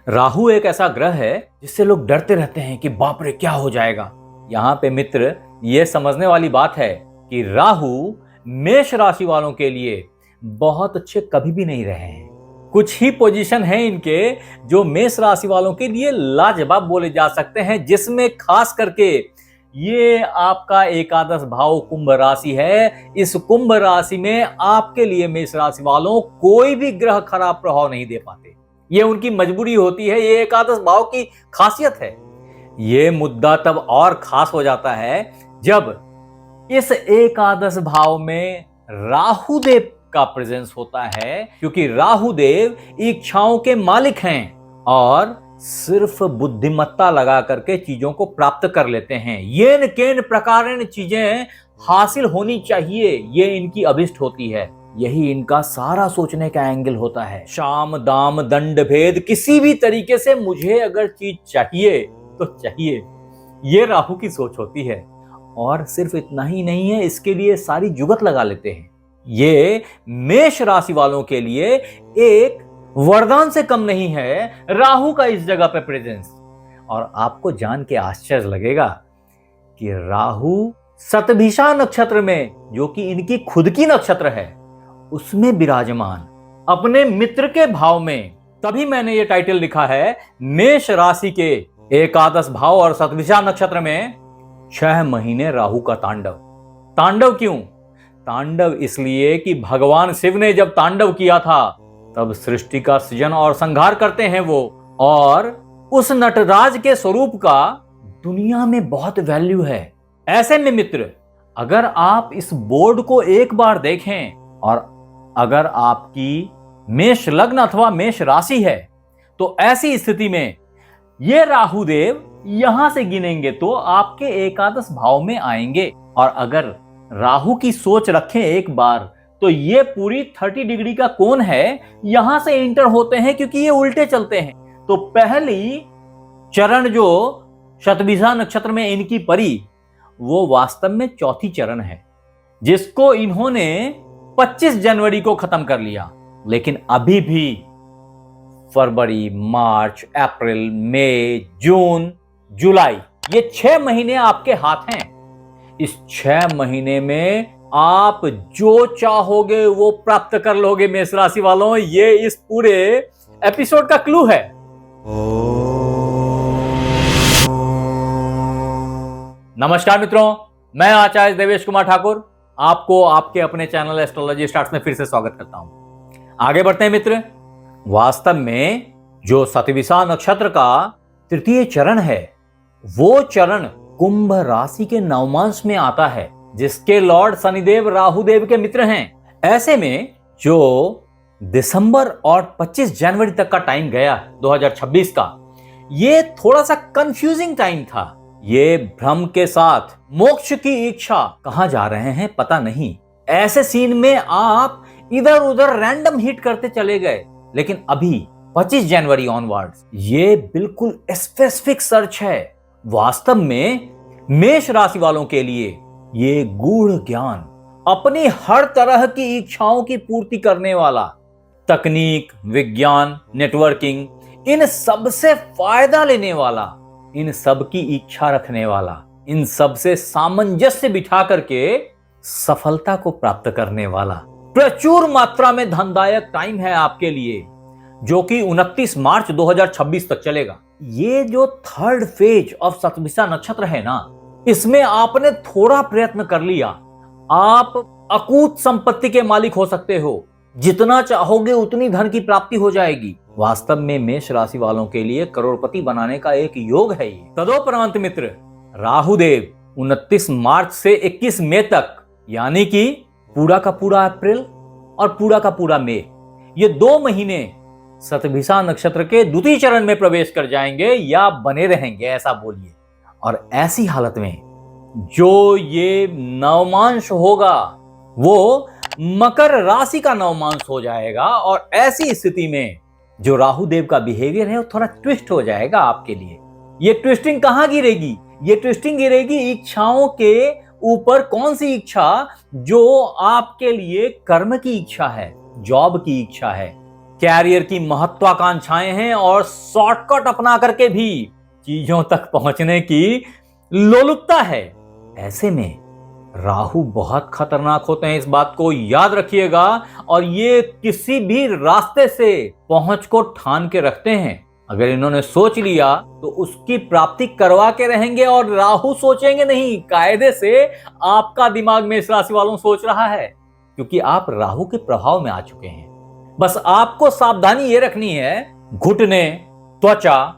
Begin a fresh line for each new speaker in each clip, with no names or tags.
राहु एक ऐसा ग्रह है जिससे लोग डरते रहते हैं कि बाप रे क्या हो जाएगा। यहाँ पे मित्र ये समझने वाली बात है कि राहु मेष राशि वालों के लिए बहुत अच्छे कभी भी नहीं रहे हैं। कुछ ही पोजीशन है इनके जो मेष राशि वालों के लिए लाजवाब बोले जा सकते हैं, जिसमें खास करके ये आपका एकादश भाव कुंभ राशि है। इस कुंभ राशि में आपके लिए मेष राशि वालों कोई भी ग्रह खराब प्रभाव नहीं दे पाते। ये उनकी मजबूरी होती है, ये एकादश भाव की खासियत है। ये मुद्दा तब और खास हो जाता है जब इस एकादश भाव में राहु देव का प्रेजेंस होता है, क्योंकि राहु देव इच्छाओं के मालिक हैं और सिर्फ बुद्धिमत्ता लगा करके चीजों को प्राप्त कर लेते हैं। येन केन प्रकारेण चीजें हासिल होनी चाहिए, ये इनकी अभिष्ट होती है। यही इनका सारा सोचने का एंगल होता है। शाम दाम दंड भेद, किसी भी तरीके से मुझे अगर चीज चाहिए तो चाहिए, ये राहु की सोच होती है। और सिर्फ इतना ही नहीं है, इसके लिए सारी जुगत लगा लेते हैं। ये मेष राशि वालों के लिए एक वरदान से कम नहीं है राहु का इस जगह पे प्रेजेंस। और आपको जान के आश्चर्य लगेगा कि राहु शतभिषा नक्षत्र में, जो कि इनकी खुद की नक्षत्र है, उसमें विराजमान अपने मित्र के भाव में। तभी मैंने ये टाइटल लिखा है मेष राशि के एकादश भाव और शतभिषा नक्षत्र में 6 महीने राहु का तांडव। तांडव क्यों? तांडव इसलिए कि भगवान शिव ने जब तांडव किया था तब सृष्टि का सृजन और संहार करते हैं वो, और उस नटराज के स्वरूप का दुनिया में बहुत वैल्यू है। ऐसे में मित्र, अगर आप इस बोर्ड को एक बार देखें और अगर आपकी मेष लग्न अथवा मेष राशि है, तो ऐसी स्थिति में ये राहु देव यहां से गिनेंगे तो आपके एकादश भाव में आएंगे। और अगर राहु की सोच रखें एक बार, तो ये पूरी 30 डिग्री का कोण है, यहां से इंटर होते हैं, क्योंकि ये उल्टे चलते हैं। तो पहली चरण जो शतभिषा नक्षत्र में इनकी परी, वो वास्तव में चौथी चरण है, जिसको इन्होंने 25 जनवरी को खत्म कर लिया। लेकिन अभी भी फरवरी, मार्च, अप्रैल, मई, जून, जुलाई, ये 6 महीने आपके हाथ हैं। इस 6 महीने में आप जो चाहोगे वो प्राप्त कर लोगे मेष राशि वालों। ये इस पूरे एपिसोड का क्लू है। नमस्कार मित्रों, मैं आचार्य देवेश कुमार ठाकुर आपको आपके अपने चैनल एस्ट्रोलॉजी स्टार्ट्स में फिर से स्वागत करता हूं। आगे बढ़ते हैं मित्र। वास्तव में जो शतभिषा नक्षत्र का तृतीय चरण है, वो चरण कुंभ राशि के नवमांश में आता है, जिसके लॉर्ड शनिदेव राहुदेव के मित्र हैं। ऐसे में जो दिसंबर और 25 जनवरी तक का टाइम गया 2026 का, ये थोड़ा सा कंफ्यूजिंग टाइम था। ये भ्रम के साथ मोक्ष की इच्छा, कहां जा रहे हैं पता नहीं, ऐसे सीन में आप इधर उधर रैंडम हिट करते चले गए। लेकिन अभी 25 जनवरी ऑनवर्ड्स ये बिल्कुल स्पेसिफिक सर्च है। वास्तव में मेष राशि वालों के लिए ये गूढ़ ज्ञान, अपनी हर तरह की इच्छाओं की पूर्ति करने वाला, तकनीक, विज्ञान, नेटवर्किंग, इन सब से फायदा लेने वाला, इन सब की इच्छा रखने वाला, इन सब से सामंजस्य बिठा करके सफलता को प्राप्त करने वाला प्रचुर मात्रा में धनदायक टाइम है आपके लिए, जो कि 29 मार्च 2026 तक चलेगा। ये जो थर्ड फेज ऑफ शतभिषा नक्षत्र है ना, इसमें आपने थोड़ा प्रयत्न कर लिया, आप अकूत संपत्ति के मालिक हो सकते हो। जितना चाहोगे उतनी धन की प्राप्ति हो जाएगी। वास्तव में मेष राशि वालों के लिए करोड़पति बनाने का एक योग है ये। तदोपरांत मित्र, राहुदेव 29 मार्च से 21 मई तक, यानी कि पूरा का पूरा अप्रैल और पूरा का पूरा मई, ये 2 महीने शतभिषा नक्षत्र के द्वितीय चरण में प्रवेश कर जाएंगे या बने रहेंगे, ऐसा बोलिए। और ऐसी हालत में जो ये नवमांश होगा वो मकर राशि का नवमांश हो जाएगा। और ऐसी स्थिति में जो राहुदेव का बिहेवियर है वो थोड़ा ट्विस्ट हो जाएगा आपके लिए। ये ट्विस्टिंग कहां गिरेगी? ये ट्विस्टिंग गिरेगी इच्छाओं के ऊपर। कौन सी इच्छा? जो आपके लिए कर्म की इच्छा है, जॉब की इच्छा है, कैरियर की महत्वाकांक्षाएं हैं और शॉर्टकट अपना करके भी चीजों तक पहुंचने की लोलुपता है। ऐसे में राहु बहुत खतरनाक होते हैं, इस बात को याद रखिएगा। और ये किसी भी रास्ते से पहुंच को ठान के रखते हैं। अगर इन्होंने सोच लिया तो उसकी प्राप्ति करवा के रहेंगे। और राहु सोचेंगे नहीं, कायदे से आपका दिमाग मेष राशि वालों सोच रहा है, क्योंकि आप राहु के प्रभाव में आ चुके हैं। बस आपको सावधानी ये रखनी है, घुटने, त्वचा,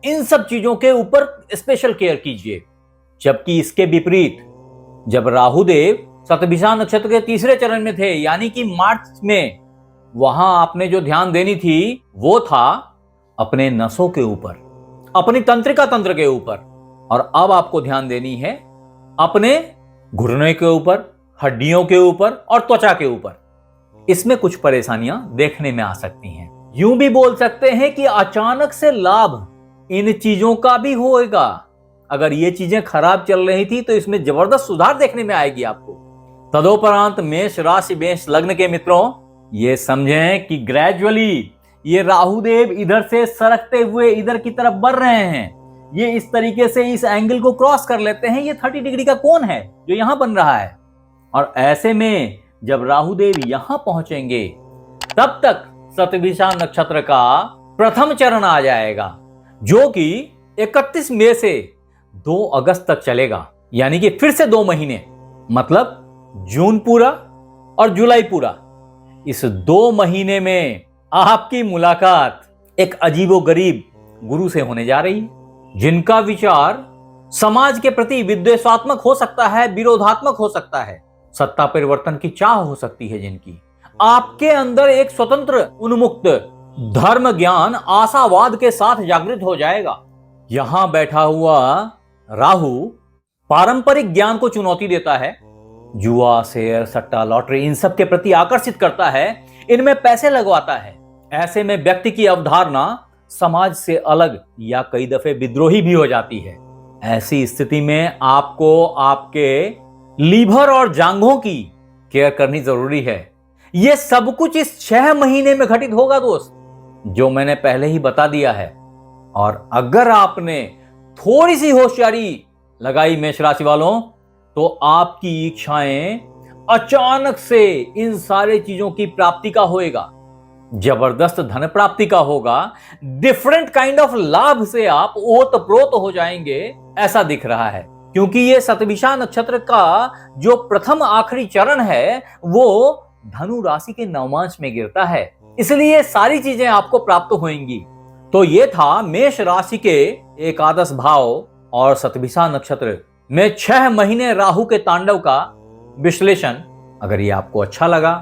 इन सब चीजों के ऊपर स्पेशल केयर कीजिए। जबकि इसके विपरीत जब राहुदेव शतभिषा नक्षत्र के तीसरे चरण में थे, यानी कि मार्च में, वहां आपने जो ध्यान देनी थी वो था अपने नसों के ऊपर, अपनी तंत्रिका तंत्र के ऊपर। और अब आपको ध्यान देनी है अपने घुटने के ऊपर, हड्डियों के ऊपर और त्वचा के ऊपर। इसमें कुछ परेशानियां देखने में आ सकती हैं। यूं भी बोल सकते हैं कि अचानक से लाभ इन चीजों का भी होगा। अगर ये चीजें खराब चल रही थी तो इसमें जबरदस्त सुधार देखने में आएगी आपको। तदोपरांत मेष राशि मेष लग्न के मित्रों, ये समझें कि ग्रेजुअली ये राहुदेव इधर से सरकते हुए इधर की तरफ बढ़ रहे हैं। ये इस तरीके से इस एंगल को क्रॉस कर लेते हैं। ये 30 डिग्री का कोण है जो यहां बन रहा है। और ऐसे में जब राहुदेव यहां पहुंचेंगे तब तक शतभिषा नक्षत्र का प्रथम चरण आ जाएगा, जो कि 31 मई से 2 अगस्त तक चलेगा। यानी कि फिर से 2 महीने, मतलब जून पूरा और जुलाई पूरा। इस 2 महीने में आपकी मुलाकात एक अजीबोगरीब गुरु से होने जा रही है, जिनका विचार समाज के प्रति विद्वेषात्मक हो सकता है, विरोधात्मक हो सकता है, सत्ता परिवर्तन की चाह हो सकती है जिनकी। आपके अंदर एक स्वतंत्र, उन्मुक्त धर्म ज्ञान, आशावाद के साथ जागृत हो जाएगा। यहां बैठा हुआ राहु पारंपरिक ज्ञान को चुनौती देता है। जुआ, शेयर, सट्टा, लॉटरी, इन सब के प्रति आकर्षित करता है, इनमें पैसे लगवाता है। ऐसे में व्यक्ति की अवधारणा समाज से अलग या कई दफे विद्रोही भी हो जाती है। ऐसी स्थिति में आपको आपके लीवर और जांघों की केयर करनी जरूरी है। यह सब कुछ इस 6 महीने में घटित होगा दोस्त, जो मैंने पहले ही बता दिया है। और अगर आपने थोड़ी सी होशियारी लगाई मेष राशि वालों, तो आपकी इच्छाएं अचानक से इन सारे चीजों की प्राप्ति का होएगा, जबरदस्त धन प्राप्ति का होगा, डिफरेंट काइंड ऑफ लाभ से आप ओतप्रोत हो जाएंगे, ऐसा दिख रहा है। क्योंकि ये शतभिषा नक्षत्र का जो प्रथम आखिरी चरण है वो धनु राशि के नवमांश में गिरता है, इसलिए सारी चीजें आपको प्राप्त होंगी। तो ये था मेष राशि के एकादश भाव और शतभिषा नक्षत्र में 6 महीने राहु के तांडव का विश्लेषण। अगर ये आपको अच्छा लगा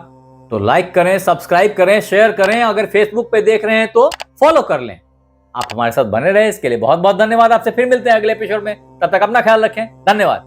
तो लाइक करें, सब्सक्राइब करें, शेयर करें। अगर फेसबुक पे देख रहे हैं तो फॉलो कर लें। आप हमारे साथ बने रहे, इसके लिए बहुत बहुत धन्यवाद। आपसे फिर मिलते हैं अगले एपिसोड में। तब तक अपना ख्याल रखें। धन्यवाद।